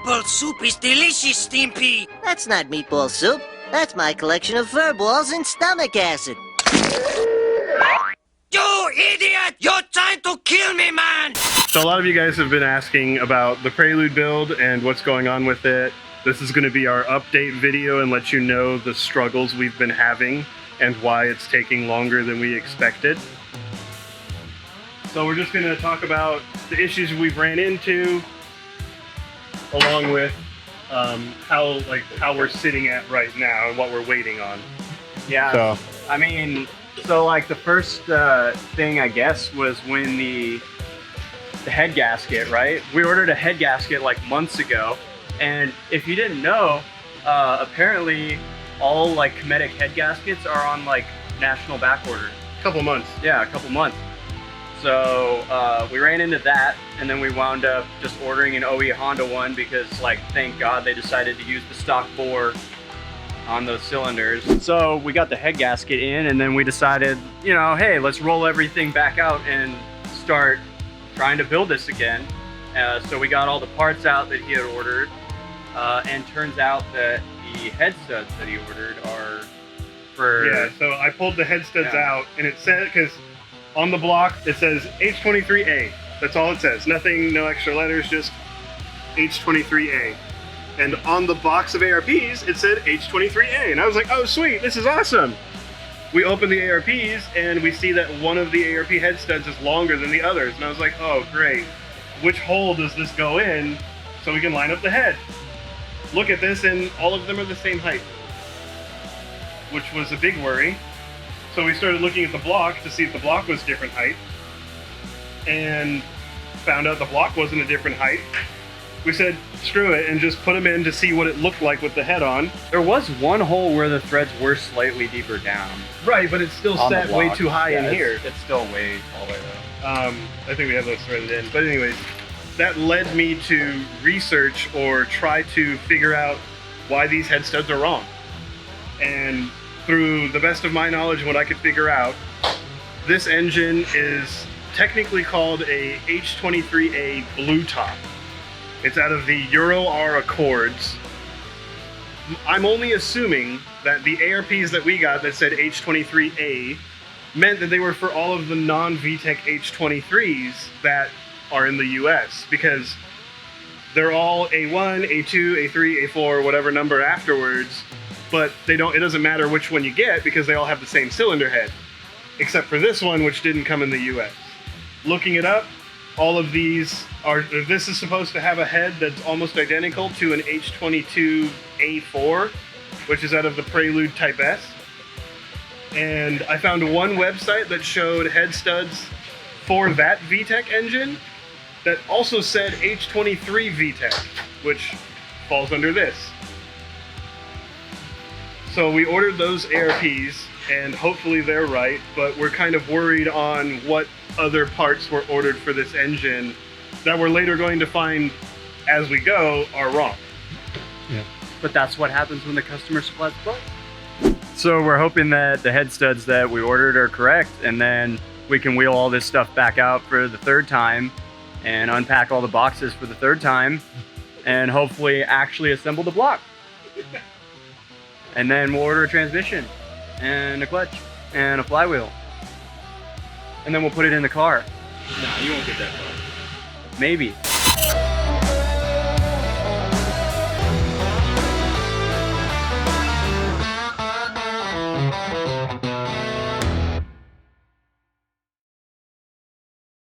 meatball soup is delicious, Stimpy. That's not meatball soup. That's my collection of fur balls and stomach acid. You idiot! You're trying to kill me, man! So a lot of you guys have been asking about the Prelude build and what's going on with it. This is going to be our update video and let you know the struggles we've been having and why it's taking longer than we expected. So we're just going to talk about the issues we've ran into, along with how we're sitting at right now and what we're waiting on. Yeah, I mean, so like the first thing I guess was when the head gasket, right? We ordered a head gasket like months ago, and if you didn't know, apparently all like Cometic head gaskets are on like national back order. Couple months. Yeah, a couple months. So we ran into that, and then we wound up just ordering an OE Honda one because, like, thank God they decided to use the stock bore on those cylinders. So we got the head gasket in, and then we decided, you know, hey, let's roll everything back out and start trying to build this again. So we got all the parts out that he had ordered, and turns out that the head studs that he ordered are for... Yeah, so I pulled the head studs out, and it said, because on the block, it says H23A. That's all it says. Nothing, no extra letters, just H23A. And on the box of ARPs, it said H23A. And I was like, oh, sweet, this is awesome. We open the ARPs, and we see that one of the ARP head studs is longer than the others. And I was like, oh, great. Which hole does this go in so we can line up the head? Look at this, and all of them are the same height, which was a big worry. So we started looking at the block to see if the block was different height, and found out the block wasn't a different height. We said, screw it, and just put them in to see what it looked like with the head on. There was one hole where the threads were slightly deeper down. Right, but it's still set way too high in here. It's still way taller though. I think we have those threaded in. But anyways, that led me to research or try to figure out why these head studs are wrong. And through the best of my knowledge and what I could figure out, this engine is technically called a H23A Blue Top. It's out of the Euro R Accords. I'm only assuming that the ARPs that we got that said H23A meant that they were for all of the non-VTEC H23s that are in the US, because they're all A1, A2, A3, A4, whatever number afterwards, but it doesn't matter which one you get because they all have the same cylinder head, except for this one, which didn't come in the US. Looking it up, all of these this is supposed to have a head that's almost identical to an H22 A4, which is out of the Prelude Type S. And I found one website that showed head studs for that VTEC engine that also said H23 VTEC, which falls under this. So we ordered those ARPs, and hopefully they're right, but we're kind of worried on what other parts were ordered for this engine that we're later going to find as we go are wrong. Yeah. But that's what happens when the customer supplies the part. So we're hoping that the head studs that we ordered are correct, and then we can wheel all this stuff back out for the third time and unpack all the boxes for the third time and hopefully actually assemble the block. And then we'll order a transmission and a clutch and a flywheel. And then we'll put it in the car. No, you won't get that far. Maybe.